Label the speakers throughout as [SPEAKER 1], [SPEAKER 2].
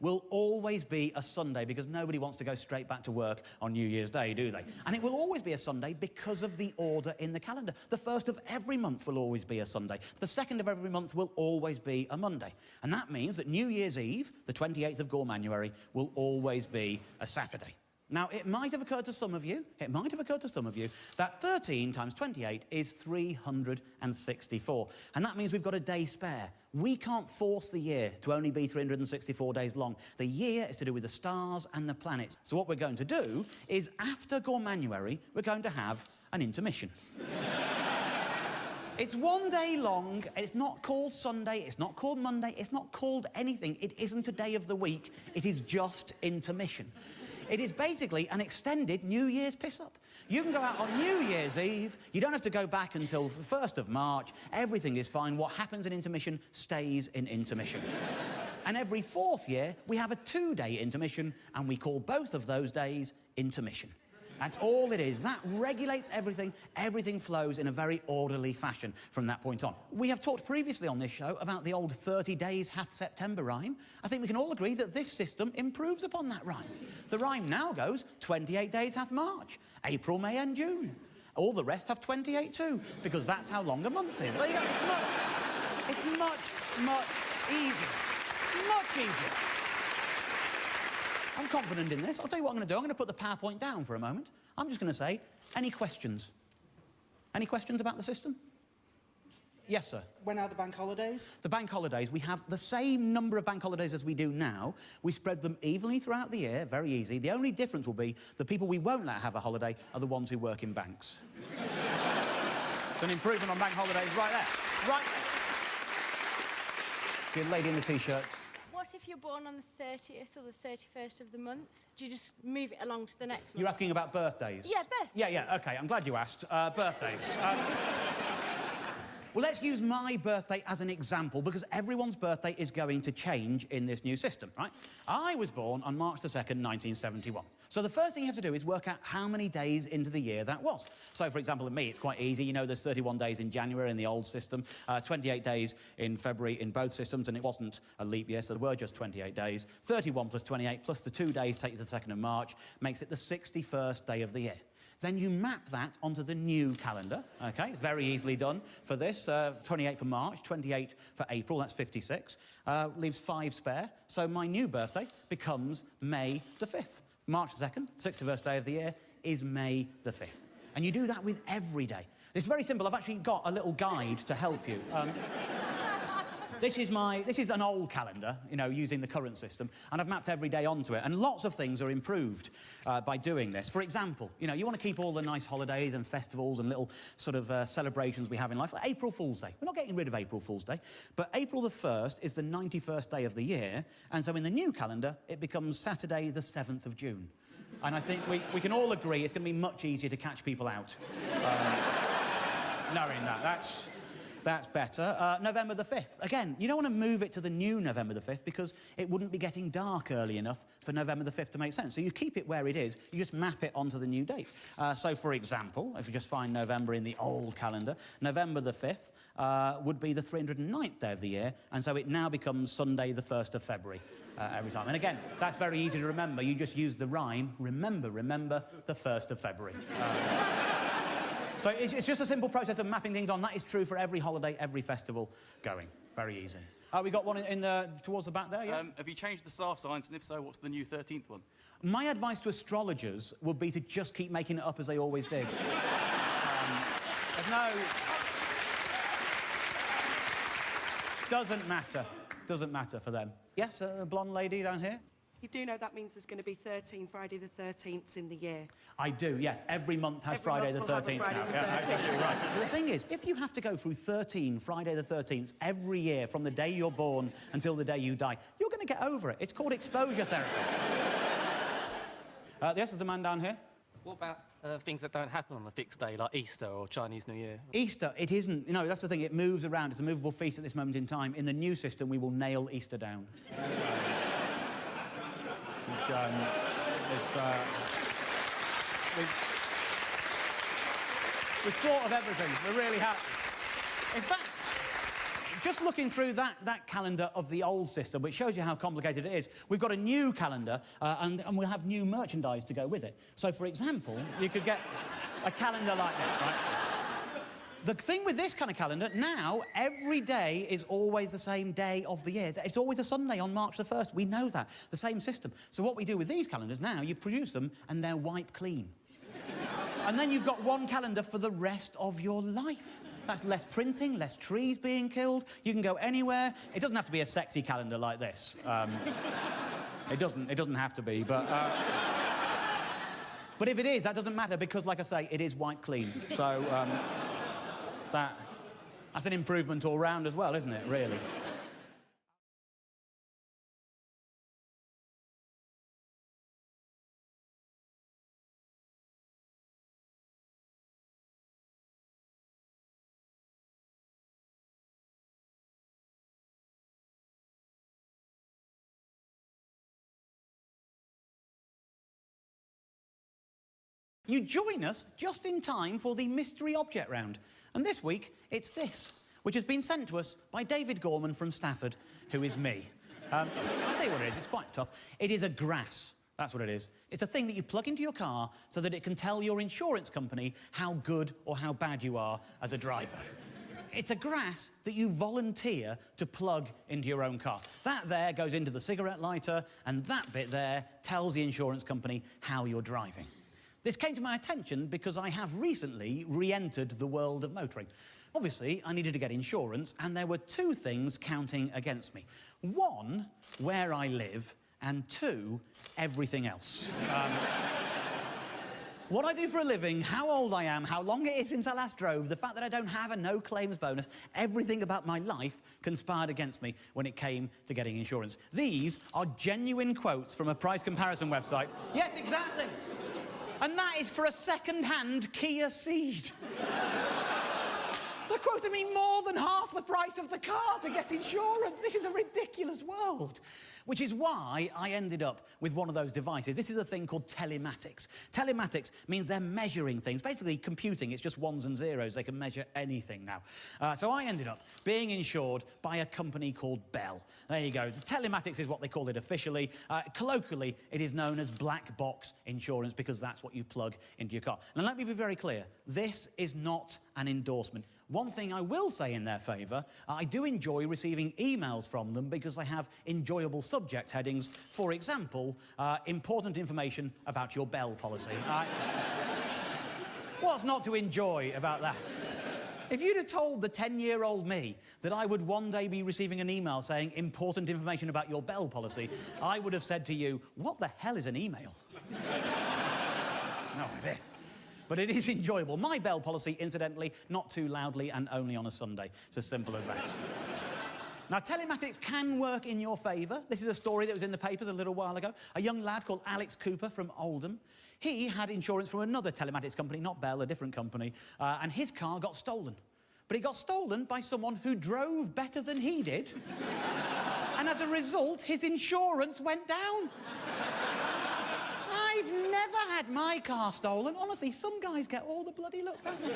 [SPEAKER 1] will always be a Sunday because nobody wants to go straight back to work on New Year's Day, do they? And it will always be a Sunday because of the order in the calendar. The first of every month will always be a Sunday. The second of every month will always be a Monday. And that means that New Year's Eve, the 28th of Gormanuary, will always be a Saturday. Now, it might have occurred to some of you, that 13 times 28 is 364. And that means we've got a day spare. We can't force the year to only be 364 days long. The year is to do with the stars and the planets. So what we're going to do is, after Gormanuary, we're going to have an intermission. It's one day long, it's not called Sunday, it's not called Monday, it's not called anything. It isn't a day of the week, it is just intermission. It is basically an extended New Year's piss-up. You can go out on New Year's Eve, you don't have to go back until the 1st of March, everything is fine, what happens in intermission stays in intermission. And every 4th year, we have a 2-day intermission, and we call both of those days intermission. That's all it is. That regulates everything. Everything flows in a very orderly fashion from that point on. We have talked previously on this show about the old 30 days hath September rhyme. I think we can all agree that this system improves upon that rhyme. The rhyme now goes 28 days hath March, April, May and June. All the rest have 28 too, because that's how long a month is. There you go. It's much easier. Much easier. I'm confident in this. I'll tell you what I'm going to do. I'm going to put the PowerPoint down for a moment. I'm just going to say, any questions? Any questions about the system? Yes, sir.
[SPEAKER 2] When are the bank holidays?
[SPEAKER 1] The bank holidays, we have the same number of bank holidays as we do now. We spread them evenly throughout the year, very easy. The only difference will be the people we won't let have a holiday are the ones who work in banks. It's an improvement on bank holidays right there. Right there. Good lady in the T-shirt.
[SPEAKER 3] What if you're born on the 30th or the 31st of the month? Do you just move it along to the next month?
[SPEAKER 1] You're asking about birthdays?
[SPEAKER 3] Yeah, birthdays.
[SPEAKER 1] Yeah, OK, I'm glad you asked. Birthdays. Well, let's use my birthday as an example, because everyone's birthday is going to change in this new system, right? I was born on March the 2nd, 1971. So the first thing you have to do is work out how many days into the year that was. So, for example, in me, it's quite easy. You know, there's 31 days in January in the old system, 28 days in February in both systems, and it wasn't a leap year, so there were just 28 days. 31 plus 28 plus the 2 days take you to the 2nd of March, makes it the 61st day of the year. Then you map that onto the new calendar, OK? Very easily done for this. 28 for March, 28 for April, that's 56. Leaves 5 spare. So my new birthday becomes May the 5th. March the 2nd, 61st day of the year, is May the 5th. And you do that with every day. It's very simple. I've actually got a little guide to help you. This is an old calendar, you know, using the current system, and I've mapped every day onto it, and lots of things are improved by doing this. For example, you know, you want to keep all the nice holidays and festivals and little sort of celebrations we have in life. Like April Fool's Day. We're not getting rid of April Fool's Day, but April the 1st is the 91st day of the year, and so in the new calendar, it becomes Saturday the 7th of June. And I think we can all agree it's going to be much easier to catch people out. Knowing that. That's better. November the 5th. Again, you don't want to move it to the new November the 5th because it wouldn't be getting dark early enough for November the 5th to make sense. So you keep it where it is, you just map it onto the new date. So, for example, if you just find November in the old calendar, November the 5th would be the 309th day of the year, and so it now becomes Sunday the 1st of February every time. And again, that's very easy to remember. You just use the rhyme, remember the 1st of February. So it's just a simple process of mapping things on. That is true for every holiday, every festival going. Very easy. We got one towards the back there, yeah?
[SPEAKER 4] Have you changed the star signs, and if so, what's the new 13th one?
[SPEAKER 1] My advice to astrologers would be to just keep making it up as they always did. There's no... Doesn't matter for them. Yes, a blonde lady down here?
[SPEAKER 2] You do know that means there's going to be 13 Friday the 13th in the year.
[SPEAKER 1] I do, yes. Every month has Friday the 13th now. Yeah, absolutely right. But the thing is, if you have to go through 13 Friday the 13th every year from the day you're born until the day you die, you're going to get over it. It's called exposure therapy. Yes, there's a man down here.
[SPEAKER 5] What about things that don't happen on a fixed day, like Easter or Chinese New Year?
[SPEAKER 1] Easter, it isn't. You know, that's the thing. It moves around. It's a movable feast at this moment in time. In the new system, we will nail Easter down. We've thought of everything. We really have. In fact, just looking through that calendar of the old system, which shows you how complicated it is, we've got a new calendar, and we'll have new merchandise to go with it. So, for example, you could get a calendar like this, right? The thing with this kind of calendar, now, every day is always the same day of the year. It's always a Sunday on March the 1st. We know that. The same system. So what we do with these calendars now, you produce them and they're wiped clean. And then you've got one calendar for the rest of your life. That's less printing, less trees being killed. You can go anywhere. It doesn't have to be a sexy calendar like this. It doesn't have to be, but if it is, that doesn't matter because, like I say, it is wiped clean. So, that's an improvement all round as well, isn't it, really? You join us just in time for the mystery object round. And this week, it's this, which has been sent to us by David Gorman from Stafford, who is me. I'll tell you what it is, it's quite tough. It is a grass, that's what it is. It's a thing that you plug into your car so that it can tell your insurance company how good or how bad you are as a driver. It's a grass that you volunteer to plug into your own car. That there goes into the cigarette lighter, and that bit there tells the insurance company how you're driving. This came to my attention because I have recently re-entered the world of motoring. Obviously, I needed to get insurance, and there were two things counting against me. One, where I live, and two, everything else. What I do for a living, how old I am, how long it is since I last drove, the fact that I don't have a no-claims bonus, everything about my life conspired against me when it came to getting insurance. These are genuine quotes from a price comparison website. Yes, exactly. And that is for a second-hand Kia Ceed. They're quoting me more than half the price of the car to get insurance. This is a ridiculous world. Which is why I ended up with one of those devices. This is a thing called telematics. Telematics means they're measuring things. Basically, computing, it's just ones and zeros. They can measure anything now. So I ended up being insured by a company called Bell. There you go. The telematics is what they call it officially. Colloquially, it is known as black box insurance because that's what you plug into your car. And let me be very clear. This is not an endorsement. One thing I will say in their favour, I do enjoy receiving emails from them because they have enjoyable subject headings. For example, important information about your Bell policy. What's not to enjoy about that? If you'd have told the 10-year-old me that I would one day be receiving an email saying important information about your Bell policy, I would have said to you, what the hell is an email? No idea. But it is enjoyable. My Bell policy, incidentally, not too loudly and only on a Sunday. It's as simple as that. Now, telematics can work in your favour. This is a story that was in the papers a little while ago. A young lad called Alex Cooper from Oldham. He had insurance from another telematics company, not Bell, a different company, and his car got stolen. But it got stolen by someone who drove better than he did. And as a result, his insurance went down. I've never had my car stolen. Honestly, some guys get all the bloody luck, don't they?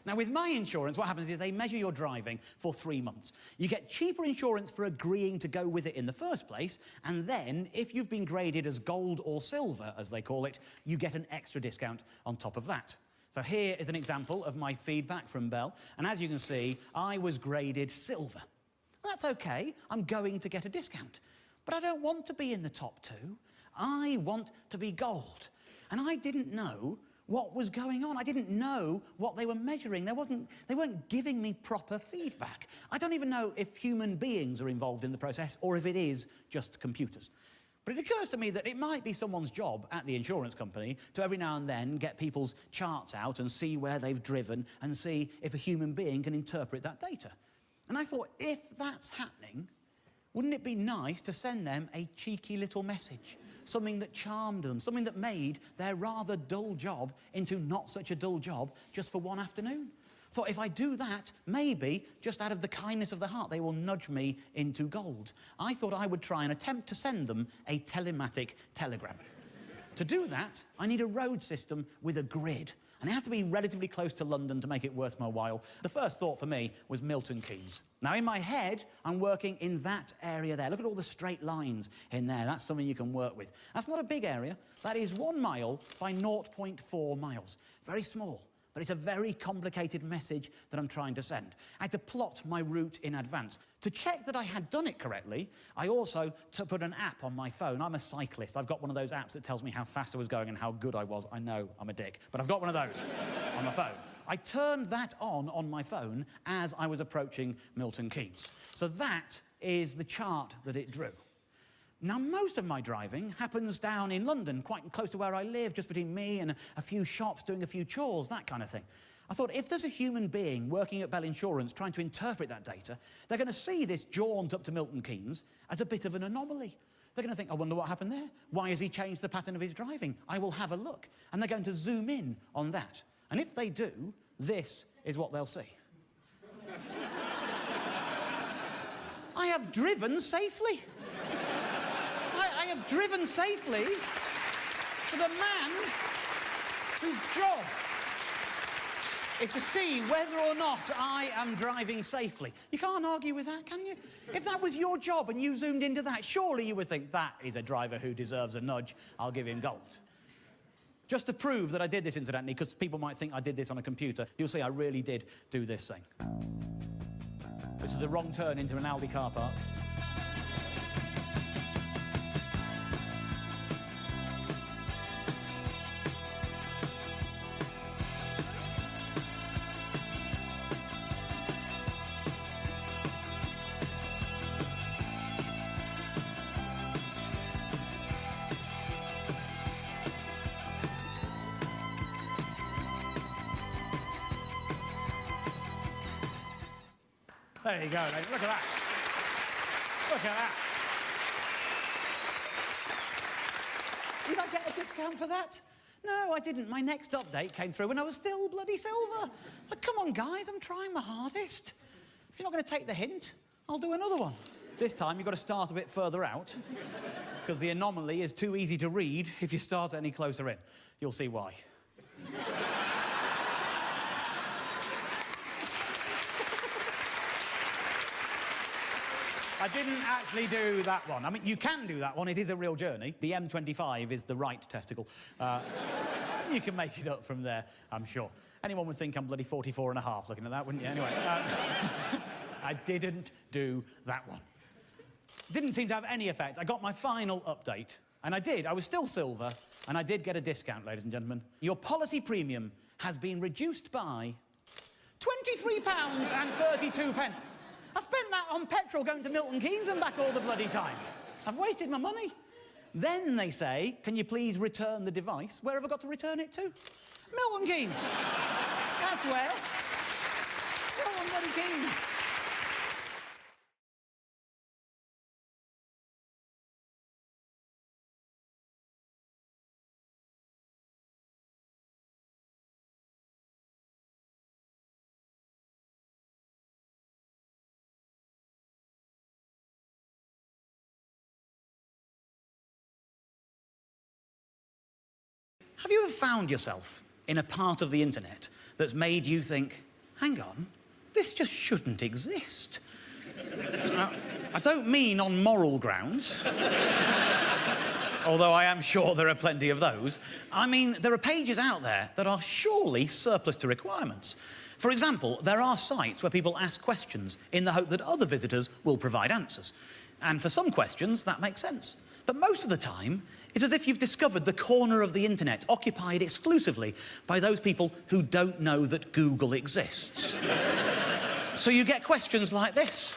[SPEAKER 1] Now, with my insurance, what happens is they measure your driving for 3 months. You get cheaper insurance for agreeing to go with it in the first place, and then, if you've been graded as gold or silver, as they call it, you get an extra discount on top of that. So here is an example of my feedback from Bell, and as you can see, I was graded silver. That's okay, I'm going to get a discount. But I don't want to be in the top two. I want to be gold. And I didn't know what was going on. I didn't know what they were measuring. They weren't giving me proper feedback. I don't even know if human beings are involved in the process or if it is just computers. But it occurs to me that it might be someone's job at the insurance company to every now and then get people's charts out and see where they've driven and see if a human being can interpret that data. And I thought, if that's happening, wouldn't it be nice to send them a cheeky little message? Something that charmed them, something that made their rather dull job into not such a dull job just for one afternoon. Thought if I do that, maybe, just out of the kindness of their heart, they will nudge me into gold. I thought I would try and attempt to send them a telematic telegram. To do that, I need a road system with a grid. and it had to be relatively close to London to make it worth my while. The first thought for me was Milton Keynes. Now, in my head, I'm working in that area there. Look at all the straight lines in there. That's something you can work with. That's not a big area. That is 1 mile by 0.4 miles. Very small. But it's a very complicated message that I'm trying to send. I had to plot my route in advance. To check that I had done it correctly, I also put an app on my phone. I'm a cyclist. I've got one of those apps that tells me how fast I was going and how good I was. I know I'm a dick, but I've got one of those on my phone. I turned that on my phone as I was approaching Milton Keynes. So that is the chart that it drew. Now, most of my driving happens down in London, quite close to where I live, just between me and a few shops, doing a few chores, that kind of thing. I thought, if there's a human being working at Bell Insurance trying to interpret that data, they're going to see this jaunt up to Milton Keynes as a bit of an anomaly. They're going to think, I wonder what happened there. Why has he changed the pattern of his driving? I will have a look. And they're going to zoom in on that. And if they do, this is what they'll see. I have driven safely. I have driven safely to the man whose job is to see whether or not I am driving safely. You can't argue with that, can you? If that was your job and you zoomed into that, surely you would think, that is a driver who deserves a nudge. I'll give him gold. Just to prove that I did this, incidentally, because people might think I did this on a computer, you'll see I really did do this thing. This is a wrong turn into an Aldi car park. There you go, mate. Look at that. Look at that. Did I get a discount for that? No, I didn't. My next update came through and I was still bloody silver. Like, come on, guys, I'm trying my hardest. If you're not going to take the hint, I'll do another one. This time, you've got to start a bit further out, because the anomaly is too easy to read if you start any closer in. You'll see why. I didn't actually do that one. I mean, you can do that one. It is a real journey. The M25 is the right testicle. You can make it up from there, I'm sure. Anyone would think I'm bloody 44 and a half looking at that, wouldn't you? Anyway, I didn't do that one. Didn't seem to have any effect. I got my final update, and I did. I was still silver, and I did get a discount, ladies and gentlemen. Your policy premium has been reduced by £23.32. I spent that on petrol going to Milton Keynes and back all the bloody time. I've wasted my money. Then they say, can you please return the device? Where have I got to return it to? Milton Keynes. That's where. Milton bloody Keynes. Have you ever found yourself in a part of the internet that's made you think, hang on, this just shouldn't exist? Now, I don't mean on moral grounds, although I am sure there are plenty of those. I mean, there are pages out there that are surely surplus to requirements. For example, there are sites where people ask questions in the hope that other visitors will provide answers. And for some questions, that makes sense. But most of the time, it's as if you've discovered the corner of the internet occupied exclusively by those people who don't know that Google exists. So you get questions like this.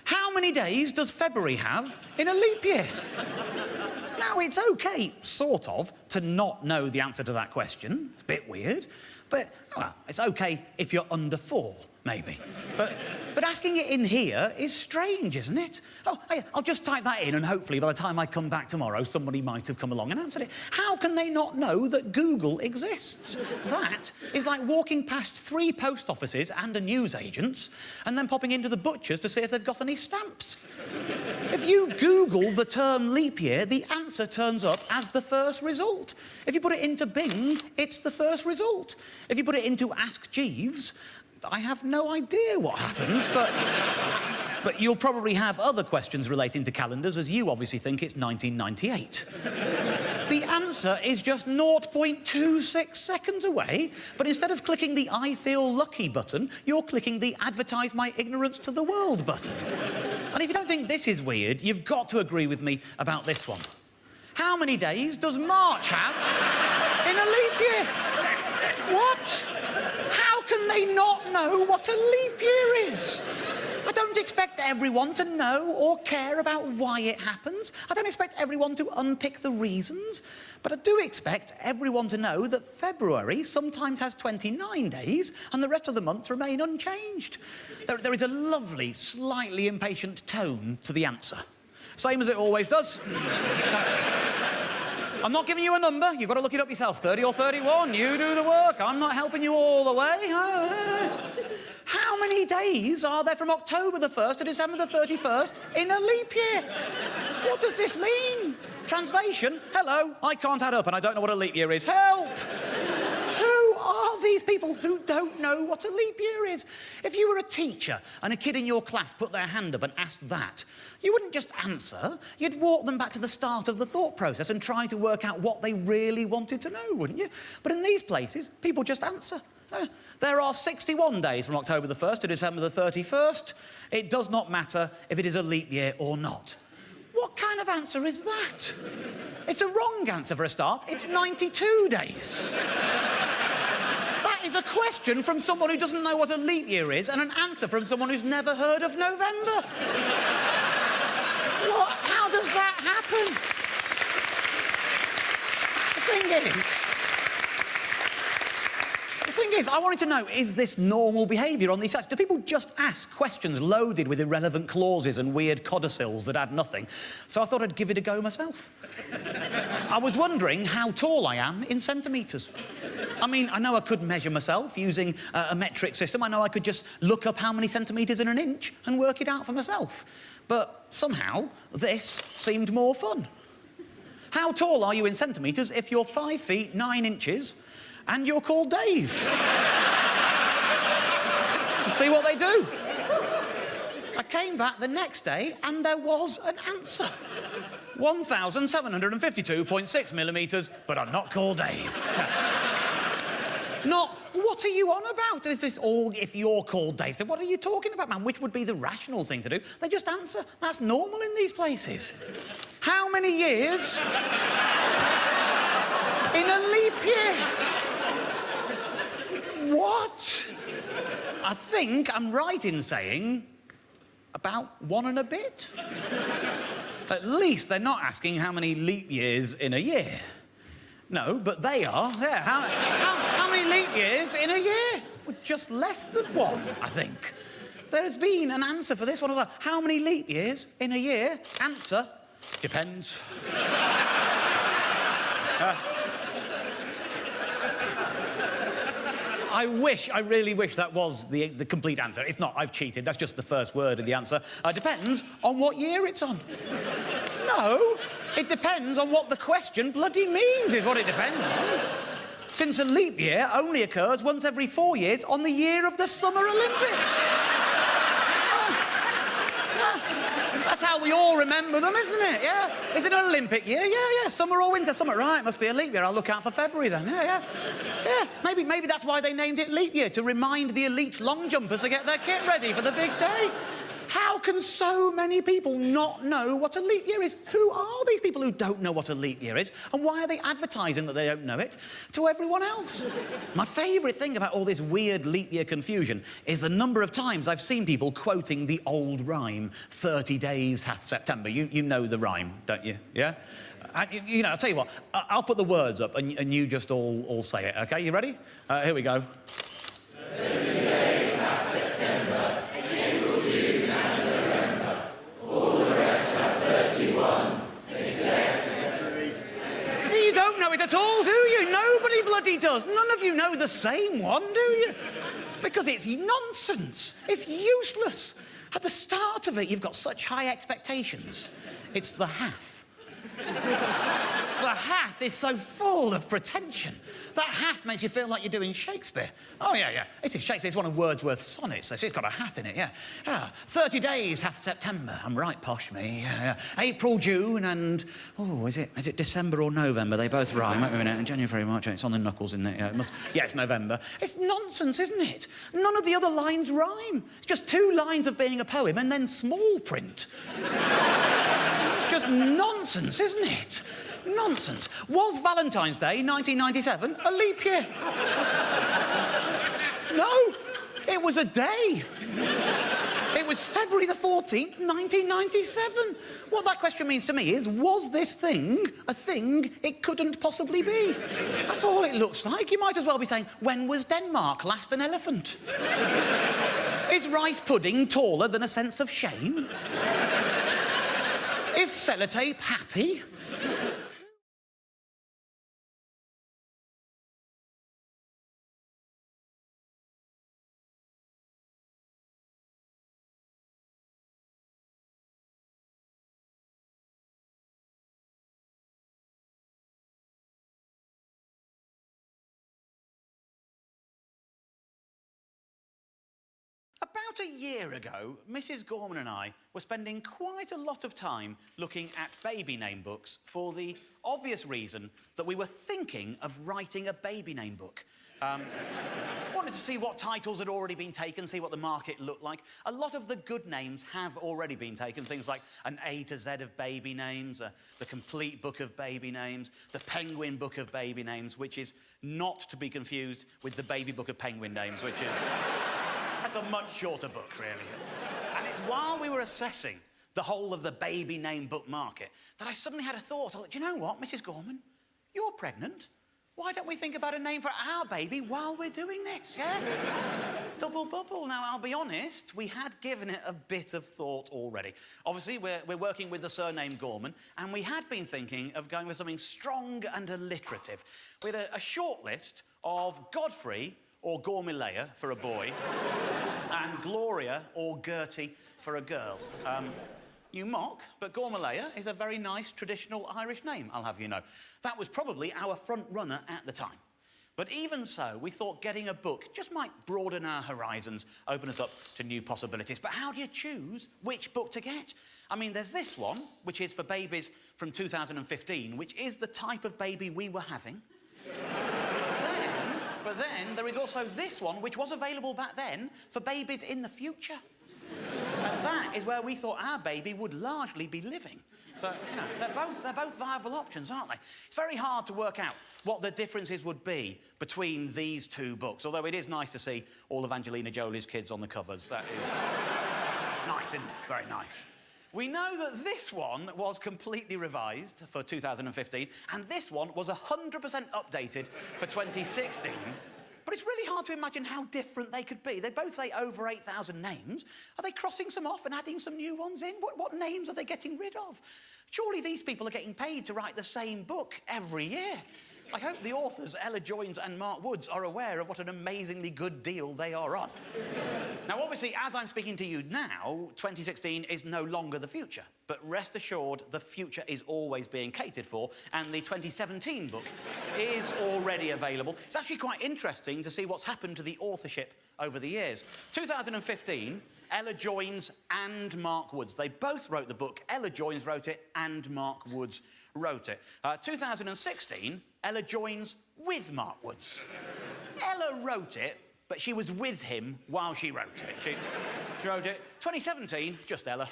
[SPEAKER 1] How many days does February have in a leap year? Now, it's okay, sort of, to not know the answer to that question. It's a bit weird. But, well, it's okay if you're under 4, maybe. But asking it in here is strange, isn't it? Oh, hey, I'll just type that in and hopefully by the time I come back tomorrow, somebody might have come along and answered it. How can they not know that Google exists? That is like walking past 3 post offices and a newsagent's and then popping into the butcher's to see if they've got any stamps. If you Google the term leap year, the answer turns up as the first result. If you put it into Bing, it's the first result. If you put it into Ask Jeeves, I have no idea what happens, but you'll probably have other questions relating to calendars, as you obviously think it's 1998. The answer is just 0.26 seconds away, but instead of clicking the I feel lucky button, you're clicking the advertise my ignorance to the world button. And if you don't think this is weird, you've got to agree with me about this one. How many days does March have in a leap year? What? How can they not know what a leap year is? I don't expect everyone to know or care about why it happens. I don't expect everyone to unpick the reasons. But I do expect everyone to know that February sometimes has 29 days and the rest of the months remain unchanged. There is a lovely, slightly impatient tone to the answer. Same as it always does. I'm not giving you a number. You've got to look it up yourself. 30 or 31. You do the work. I'm not helping you all the way. How many days are there from October the 1st to December the 31st in a leap year? What does this mean? Translation, hello, I can't add up and I don't know what a leap year is. Help! Who are these people who don't know what a leap year is? If you were a teacher and a kid in your class put their hand up and asked that, you wouldn't just answer, you'd walk them back to the start of the thought process and try to work out what they really wanted to know, wouldn't you? But in these places, people just answer. There are 61 days from October the 1st to December the 31st. It does not matter if it is a leap year or not. What kind of answer is that? It's a wrong answer for a start. It's 92 days. That is a question from someone who doesn't know what a leap year is and an answer from someone who's never heard of November. What? How does that happen? The thing is, I wanted to know, is this normal behaviour on these sites? Do people just ask questions loaded with irrelevant clauses and weird codicils that add nothing? So I thought I'd give it a go myself. I was wondering how tall I am in centimetres. I mean, I know I could measure myself using a metric system. I know I could just look up how many centimetres in an inch and work it out for myself. But somehow, this seemed more fun. How tall are you in centimetres if you're 5 feet 9 inches and you're called Dave? See what they do. I came back the next day and there was an answer. 1,752.6 millimetres, but I'm not called Dave. Not, what are you on about? Is this all if you're called Dave? So what are you talking about, man? Which would be the rational thing to do? They just answer. That's normal in these places. How many years in a leap year? What? I think I'm right in saying about 1 and a bit. At least they're not asking how many leap years in a year. No, but they are. Yeah, how many leap years in a year? Well, just less than 1, I think. There's been an answer for this one as well. How many leap years in a year? Answer, depends. I really wish that was the complete answer. It's not, I've cheated, that's just the first word of the answer. Depends on what year it's on. No, it depends on what the question bloody means, is what it depends on. Since a leap year only occurs once every 4 years on the year of the Summer Olympics. That's how we all remember them, isn't it? Yeah. Is it an Olympic year? Yeah. Summer or winter? Summer. Right, must be a leap year. I'll look out for February then. Yeah. Maybe that's why they named it leap year, to remind the elite long jumpers to get their kit ready for the big day. How can so many people not know what a leap year is? Who are these people who don't know what a leap year is? And why are they advertising that they don't know it to everyone else? My favourite thing about all this weird leap year confusion is the number of times I've seen people quoting the old rhyme, 30 days hath September. You know the rhyme, don't you? Yeah? You know, I'll tell you what, I'll put the words up and you just all say it, OK? You ready? Here we go.
[SPEAKER 6] 30 days hath September, April, June and November. All the rest have 31, except...
[SPEAKER 1] You don't know it at all, do you? Nobody bloody does. None of you know the same one, do you? Because it's nonsense. It's useless. At the start of it, you've got such high expectations. It's the hath. The hath is so full of pretension. That hath makes you feel like you're doing Shakespeare. Oh, yeah. This is Shakespeare. It's one of Wordsworth's sonnets. It's got a hath in it, yeah. 30 days hath September. I'm right posh, me. Yeah. April, June, and... Oh, is it December or November? They both rhyme. Wait a minute. January, February, March. It's on the knuckles, isn't it? Yeah, it's November. It's nonsense, isn't it? None of the other lines rhyme. It's just 2 lines of being a poem and then small print. It's just nonsense, isn't it? Nonsense. Was Valentine's Day 1997 a leap year? No, it was a day. It was February the 14th, 1997. What that question means to me is, was this thing a thing it couldn't possibly be? That's all it looks like. You might as well be saying, when was Denmark last an elephant? Is rice pudding taller than a sense of shame? Is sellotape happy? About a year ago, Mrs. Gorman and I were spending quite a lot of time looking at baby name books for the obvious reason that we were thinking of writing a baby name book. Wanted to see what titles had already been taken, see what the market looked like. A lot of the good names have already been taken, things like an A to Z of baby names, the complete book of baby names, the Penguin book of baby names, which is not to be confused with the baby book of penguin names, which is... That's a much shorter book, really. And it's while we were assessing the whole of the baby name book market that I suddenly had a thought. I thought, do you know what, Mrs. Gorman? You're pregnant. Why don't we think about a name for our baby while we're doing this, yeah? Double bubble. Now, I'll be honest, we had given it a bit of thought already. Obviously, we're working with the surname Gorman, and we had been thinking of going with something strong and alliterative. We had a short list of Godfrey or Gormilea for a boy, and Gloria or Gertie for a girl. You mock, but Gormilea is a very nice traditional Irish name, I'll have you know. That was probably our front runner at the time. But even so, we thought getting a book just might broaden our horizons, open us up to new possibilities. But how do you choose which book to get? I mean, there's this one, which is for babies from 2015, which is the type of baby we were having. But then there is also this one, which was available back then for babies in the future. And that is where we thought our baby would largely be living. So, you know, they're both viable options, aren't they? It's very hard to work out what the differences would be between these 2 books, although it is nice to see all of Angelina Jolie's kids on the covers. That is... It's nice, isn't it? It's very nice. We know that this one was completely revised for 2015, and this one was 100% updated for 2016. But it's really hard to imagine how different they could be. They both say over 8,000 names. Are they crossing some off and adding some new ones in? What names are they getting rid of? Surely these people are getting paid to write the same book every year. I hope the authors, Ella Joines and Mark Woods, are aware of what an amazingly good deal they are on. Now, obviously, as I'm speaking to you now, 2016 is no longer the future. But rest assured, the future is always being catered for, and the 2017 book is already available. It's actually quite interesting to see what's happened to the authorship over the years. 2015, Ella Joines and Mark Woods. They both wrote the book. Ella Joines wrote it, and Mark Woods wrote it. 2016, Ella Joines with Mark Woods. Ella wrote it, but she was with him while she wrote it. She wrote it. 2017, just Ella.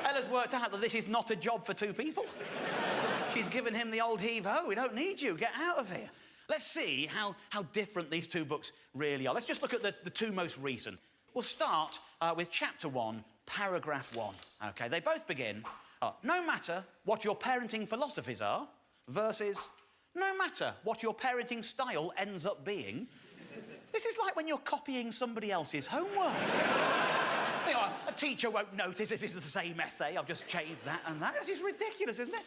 [SPEAKER 1] Ella's worked out that this is not a job for 2 people. She's given him the old heave-ho. We don't need you. Get out of here. Let's see how different these 2 books really are. Let's just look at the 2 most recent. We'll start with Chapter 1, Paragraph 1. OK, they both begin, no matter what your parenting philosophies are, versus no matter what your parenting style ends up being. This is like when you're copying somebody else's homework. You know, a teacher won't notice this is the same essay, I've just changed that and that. This is ridiculous, isn't it?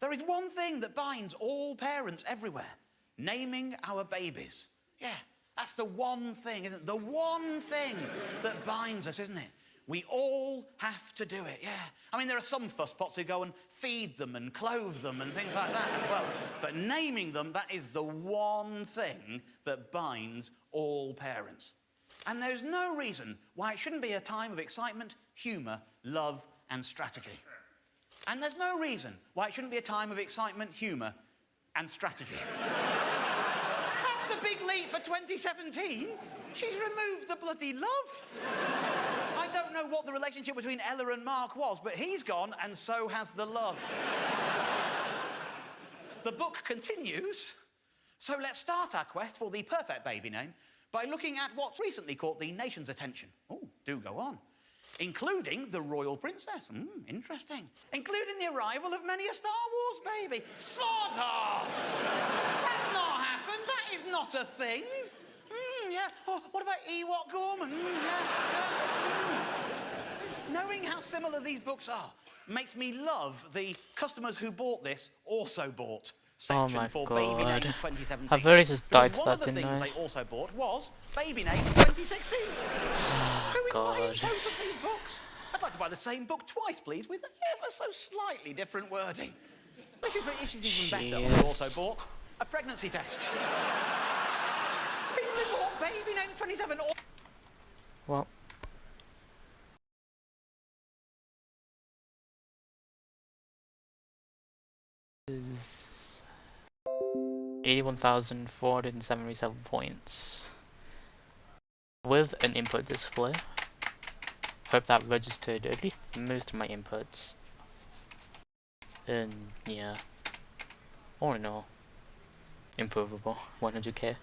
[SPEAKER 1] There is one thing that binds all parents everywhere. Naming our babies. Yeah, That's the one thing, isn't it? The one thing that binds us, isn't it? We all have to do it, yeah. I mean, there are some fusspots who go and feed them and clothe them and things like that as well. But naming them, that is the one thing that binds all parents. And there's no reason why it shouldn't be a time of excitement, humour, love and strategy. And there's no reason why it shouldn't be a time of excitement, humour and strategy. That's the big leap for 2017. She's removed the bloody love. I don't know what the relationship between Ella and Mark was, but he's gone and so has the love. The book continues. So let's start our quest for the perfect baby name by looking at what's recently caught the nation's attention. Oh, do go on. Including the royal princess. Interesting. Including the arrival of many a Star Wars baby. Sod off! That's not happened. That is not a thing. Yeah. Oh, what about Ewok Gorman? Knowing how similar these books are makes me love the customers who bought this also bought section for Baby Names 2017.
[SPEAKER 7] I've already just died to
[SPEAKER 1] one
[SPEAKER 7] that,
[SPEAKER 1] of the
[SPEAKER 7] didn't
[SPEAKER 1] things
[SPEAKER 7] I?
[SPEAKER 1] they also bought was Baby Names 2016. Who is buying both of these books? I'd like to buy the same book twice, please, with ever so slightly different wording. This is even better. I also bought a pregnancy test. People who bought Baby Names 27.
[SPEAKER 7] Well. Is 81,477 points. With an input display. Hope that registered at least most of my inputs. And yeah. All in all, improvable. 100k.